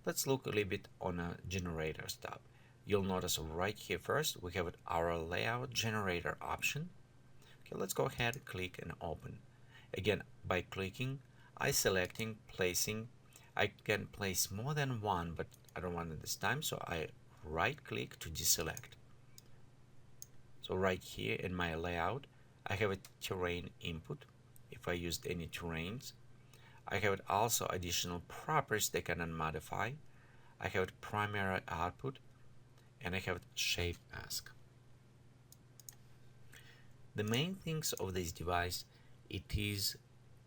Let's look a little bit on a generators tab. You'll notice right here first we have our layout generator option. Okay, let's go ahead, click and open. Again, by clicking, I selecting placing. I can place more than one, but I don't want it this time, so I right click to deselect. So right here in my layout, I have a terrain input if I used any terrains. I have also additional properties they cannot modify. I have primary output, and I have shape mask. The main things of this device, it is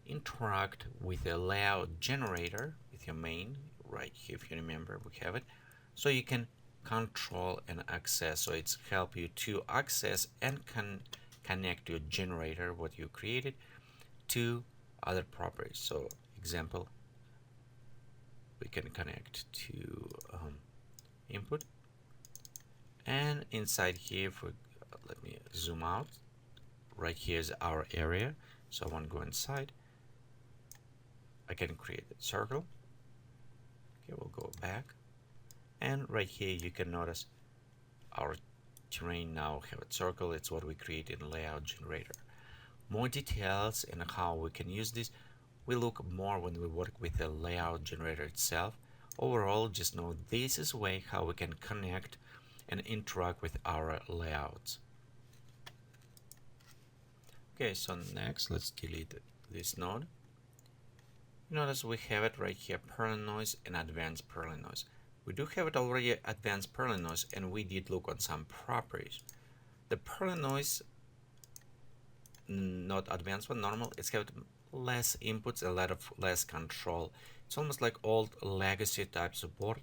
interact with a layout generator with your main right here. If you remember, we have it, so you can control and access. So it's help you to access and connect your generator what you created to other properties. So example, we can connect to input, and inside here, for let me zoom out. Right here is our area, so I want to go inside. I can create a circle. Okay, we'll go back, and right here you can notice our terrain now have a circle. It's what we create in layout generator. More details and how we can use this, we look more when we work with the layout generator itself. Overall, just know this is a way how we can connect and interact with our layouts. Okay, so next let's delete this node. Notice we have it right here, Perlin noise and advanced Perlin noise. We do have it already, advanced Perlin noise, and we did look on some properties. The Perlin noise, not advanced one, normal, it's got less inputs, a lot of less control. It's almost like old legacy type support.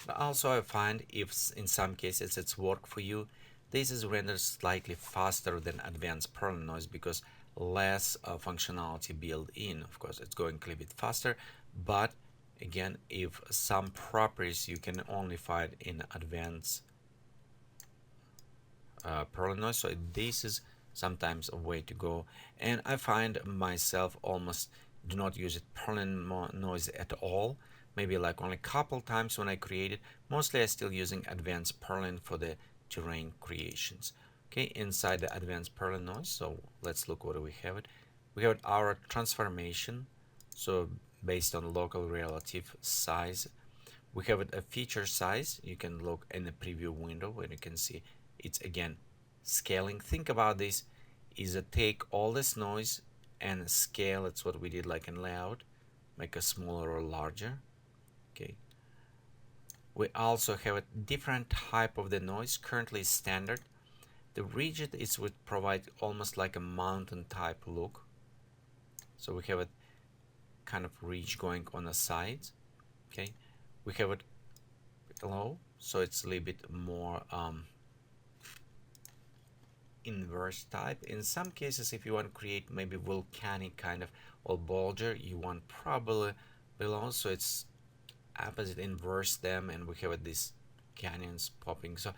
But also I find if in some cases it's work for you, this is rendered slightly faster than advanced Perlin noise because less functionality built in. Of course, it's going a little bit faster, but again, if some properties you can only find in advanced Perlin noise, so this is sometimes a way to go. And I find myself almost do not use it Perlin noise at all. Maybe like only a couple times when I create it. Mostly I still using advanced Perlin for the terrain creations. Okay, inside the advanced Perlin noise, so let's look what we have it. We have our transformation, so based on local relative size. We have a feature size. You can look in the preview window where you can see it's again scaling. Think about this is a take all this noise and scale. It's what we did like in layout, make a smaller or larger. Okay, we also have a different type of the noise. Currently standard. The rigid is would provide almost like a mountain type look. So we have a kind of ridge going on the sides. Okay, we have it low, so it's a little bit more inverse type. In some cases, if you want to create maybe volcanic kind of or bulger, you want probably below, so it's opposite inverse them, and we have these canyons popping. So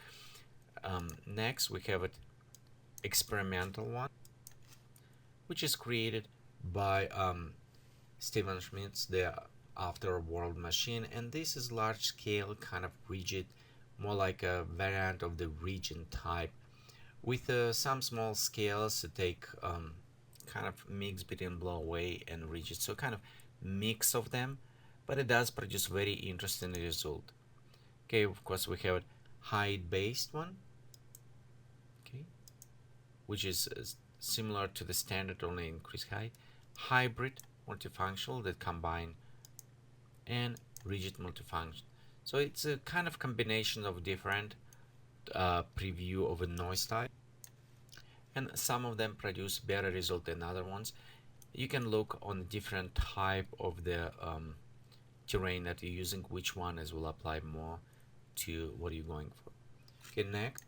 next we have it experimental one, which is created by Steven Schmidt's the Afterworld machine, and this is large scale kind of rigid, more like a variant of the region type with some small scales to take kind of mix between blow away and rigid, so kind of mix of them, but it does produce very interesting result. Okay, of course we have height based one, okay, which is similar to the standard, only increased height. Hybrid multifunctional that combine, and rigid multifunction. So it's a kind of combination of different preview of a noise type, and some of them produce better result than other ones. You can look on different type of the terrain that you're using, which one is will apply more to what you're going for. Okay, next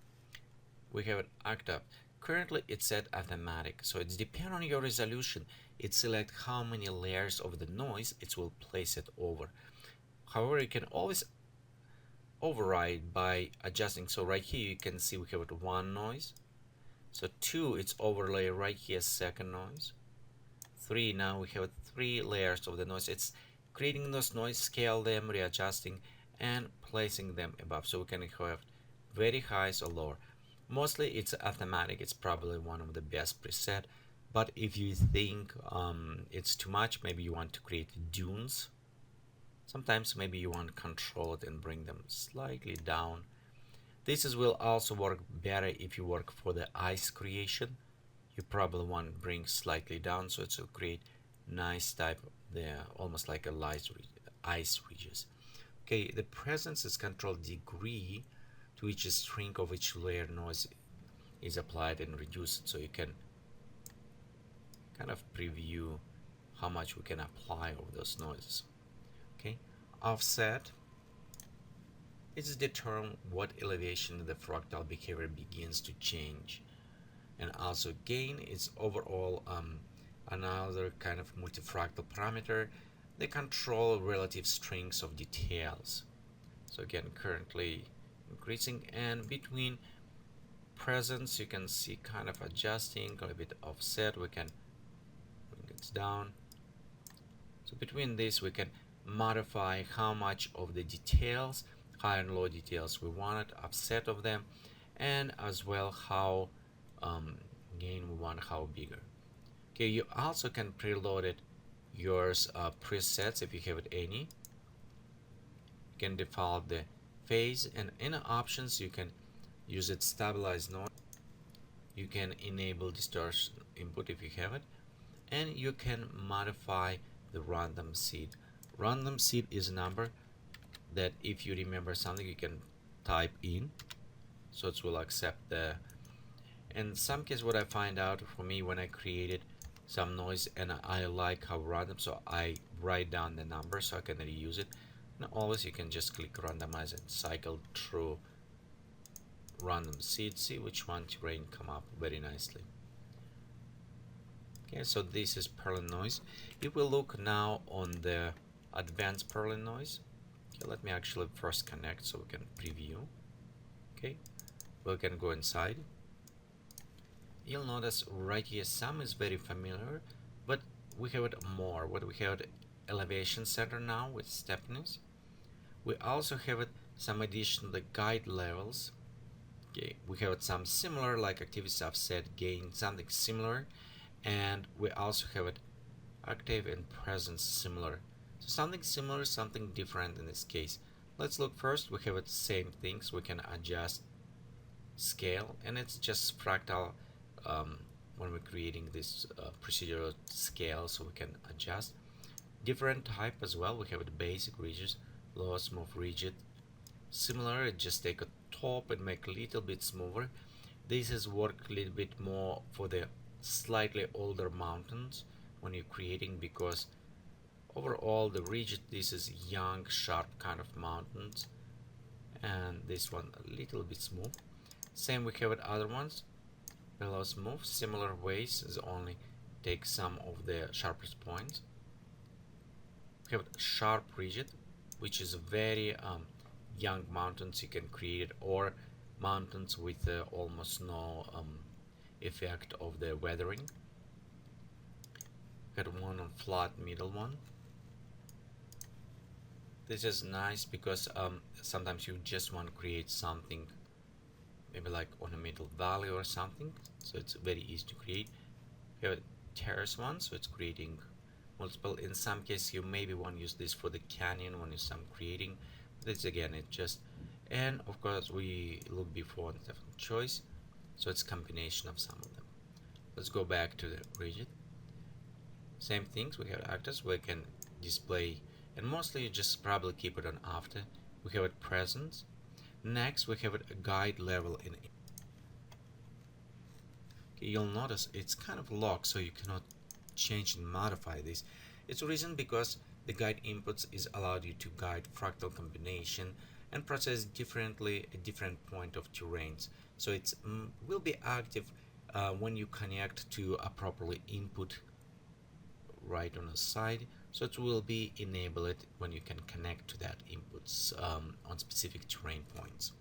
we have it act up. Currently it's set automatic, so it's depend on your resolution. It select how many layers of the noise it will place it over. However, you can always override by adjusting. So right here you can see we have it one noise. So 2, it's overlay right here, second noise. 3, now we have 3 layers of the noise. It's creating those noise, scale them, readjusting, and placing them above. So we can have very highs or lower. Mostly it's automatic. It's probably one of the best preset. But if you think it's too much, maybe you want to create dunes. Sometimes maybe you want to control it and bring them slightly down. Will also work better if you work for the ice creation. You probably want to bring slightly down so it will create nice type there, almost like a light ice ridges. Okay, the presence is controlled degree to each string of each layer noise is applied and reduced, so you can kind of preview how much we can apply of those noises. Okay, offset is the term what elevation the fractal behavior begins to change, and also gain is overall another kind of multifractal parameter. They control relative strings of details. So again, currently increasing, and between presence you can see kind of adjusting a little bit offset. We can bring it down. So between this we can modify how much of the details, high and low details we wanted, offset of them, and as well how gain we want, how bigger. Okay, you also can preload it yours presets if you have it any. You can default the phase, and in options you can use it stabilize noise. You can enable distortion input if you have it, and you can modify the random seed. Random seed is a number that if you remember something you can type in, so it will accept the. In some case, what I find out for me when I created some noise and I like how random, so I write down the number so I can reuse it. And always you can just click randomize and cycle through random seed, see which one terrain come up very nicely. Okay, so this is Perlin noise. If we look now on the advanced Perlin noise, okay, let me actually first connect so we can preview. Okay, we can go inside. You'll notice right here some is very familiar, but we have it more. What we have elevation center now with steepness. We also have it some additional guide levels. Okay, we have it some similar like activity offset gain, something similar, and we also have it octave and presence similar. So something similar, something different in this case. Let's look first. We have it same things. We can adjust scale, and it's just fractal when we're creating this procedural scale, so we can adjust different type as well. We have the basic ridges, low, smooth, rigid. Similar, just take a top and make a little bit smoother. This is work a little bit more for the slightly older mountains when you're creating, because overall the rigid, this is young sharp kind of mountains, and this one a little bit smooth. Same we have with other ones, below smooth, similar ways, is only take some of the sharpest points. We have sharp rigid, which is very young mountains you can create, or mountains with almost no effect of the weathering. Got one on flat middle one. This is nice because sometimes you just want to create something maybe like on a middle valley or something, so it's very easy to create. We have a terrace one, so it's creating multiple. In some cases you maybe want to use this for the canyon when you're creating. This again, it just, and of course we look before and different choice, so it's combination of some of them. Let's go back to the rigid. Same things, we have actors, we can display, and mostly you just probably keep it on after. We have it present. Next we have a guide level in. Okay, you'll notice it's kind of locked, so you cannot change and modify this. It's a reason because the guide inputs is allowed you to guide fractal combination and process differently at different point of terrains. So it's will be active when you connect to a properly input right on the side. So it will be enabled when you can connect to that inputs on specific terrain points.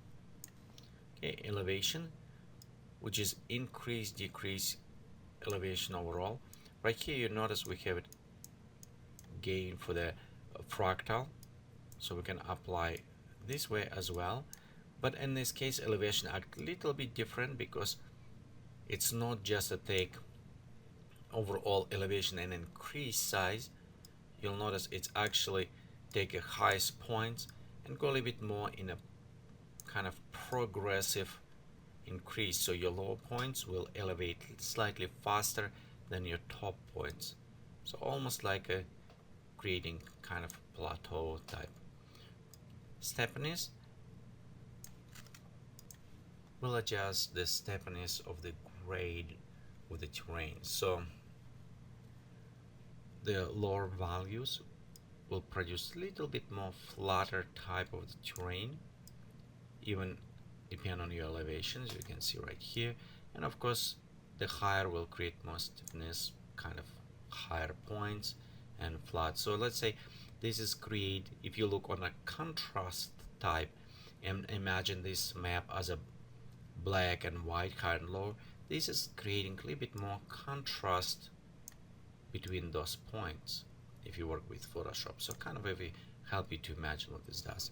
Okay, elevation, which is increase, decrease elevation overall. Right here you notice we have it gain for the fractal, so we can apply this way as well. But in this case, elevation act a little bit different because it's not just a take overall elevation and increase size. You'll notice it's actually take a highest points and go a little bit more in a kind of progressive increase. So your lower points will elevate slightly faster than your top points. So almost like a creating kind of plateau type. Steepness will adjust the steepness of the grade with the terrain. So the lower values will produce a little bit more flatter type of the terrain, even depending on your elevations, you can see right here. And of course, the higher will create more stiffness, kind of higher points and flat. So let's say this is create, if you look on a contrast type and imagine this map as a black and white, high and low, this is creating a little bit more contrast between those points if you work with Photoshop. So kind of maybe help you to imagine what this does.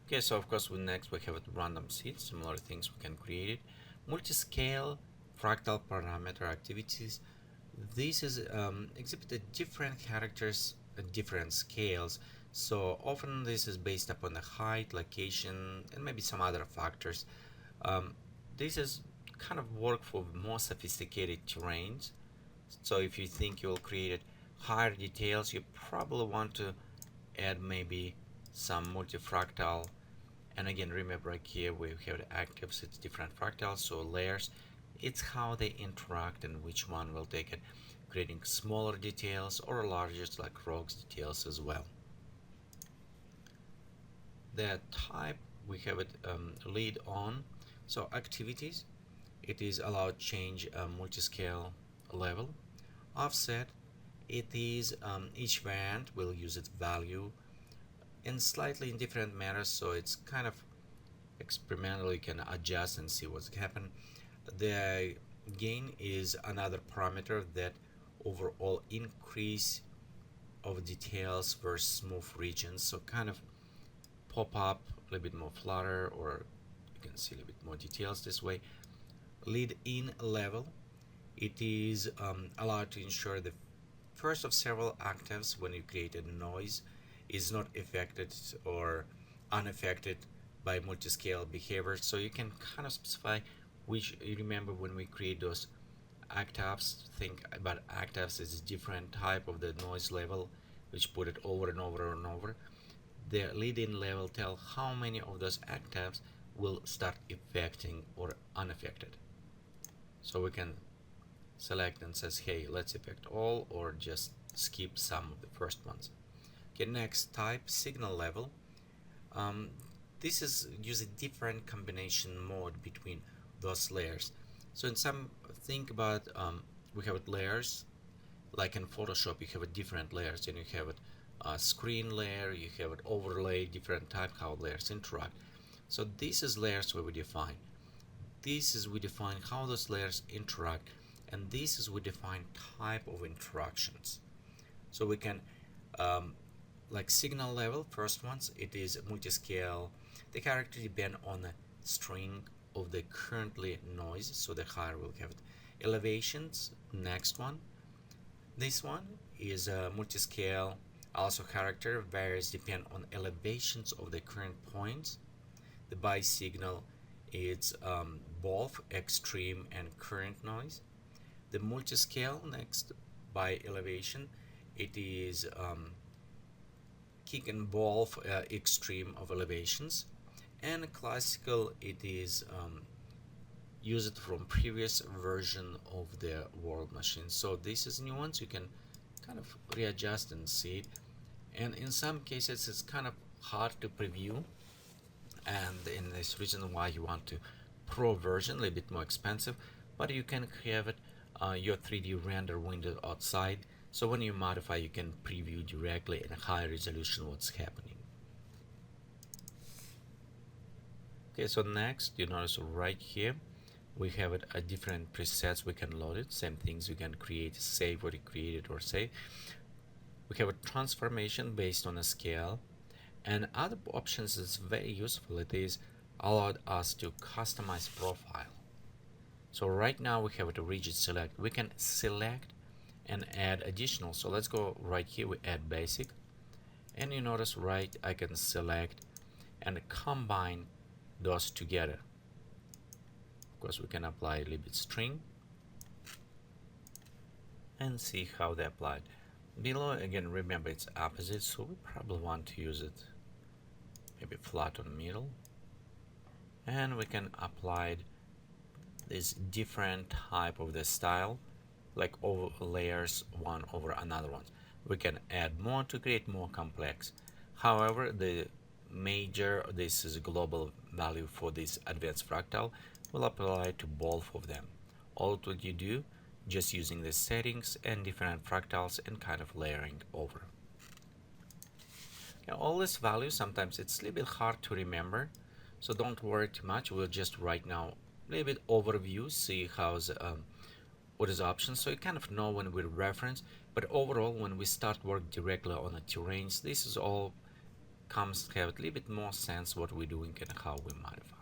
Okay, so of course next we have a random seed, similar things we can create it. Multi-scale fractal parameter activities. This is exhibited different characters at different scales. So often this is based upon the height, location, and maybe some other factors. This is kind of work for more sophisticated terrains. So if you think you'll create higher details, you probably want to add maybe some multifractal. And again, remember right here we have the actives, it's different fractals, so layers, it's how they interact and which one will take it, creating smaller details or larger like rocks details as well. The type, we have it lead on, so activities, it is allowed change multi-scale level. Offset, it is each variant will use its value in slightly in different manners, so it's kind of experimental, you can adjust and see what's happened. The gain is another parameter that overall increase of details versus smooth regions, so kind of pop up a little bit more flatter, or you can see a little bit more details this way. Lead in level, it is allowed to ensure the first of several octaves when you create a noise is not affected or unaffected by multi-scale behavior. So you can kind of specify which, you remember when we create those octaves, think about octaves as a different type of the noise level, which put it over and over and over. The lead-in level tell how many of those octaves will start affecting or unaffected. So we can select and says, hey, let's affect all or just skip some of the first ones. Okay, next type, signal level. This is use a different combination mode between those layers. So in some, think about, we have layers, like in Photoshop, you have a different layers, and you have a screen layer, you have an overlay, different type, how layers interact. So this is layers where we define. This is we define how those layers interact, and this is we define type of interactions. So we can like signal level, first ones, it is multi-scale. The character depend on the string of the currently noise, so the higher we'll have it. Elevations, next one. This one is a multi-scale, also character varies depend on elevations of the current points. The by signal, it's both extreme and current noise. The multi-scale, next, by elevation, it is kick and both extreme of elevations. And classical, it is used from previous version of the world machine. So this is new ones, you can kind of readjust and see it. And in some cases it's kind of hard to preview, and in this reason why you want to pro version, a little bit more expensive, but you can have it your 3D render window outside, so when you modify you can preview directly in a high resolution what's happening. Okay, so next you notice right here we have it a different presets we can load it, same things you can create, save what you created or save. We have a transformation based on a scale, and other options is very useful. It is allowed us to customize profile. So right now we have a rigid select. We can select and add additional. So let's go right here, we add basic, and you notice right I can select and combine those together. Of course we can apply a little bit string and see how they applied. Below again, remember it's opposite, so we probably want to use it maybe flat on the middle, and we can apply this different type of the style, like over layers one over another one. We can add more to create more complex. However, the major, this is a global value for this advanced fractal, will apply to both of them. All what you do, just using the settings and different fractals and kind of layering over. Now, all these values, sometimes it's a little bit hard to remember, so don't worry too much. We'll just right now a little bit overview, see how's what is options, so you kind of know when we reference. But overall, when we start work directly on the terrains, this is all comes to have a little bit more sense what we're doing and how we modify.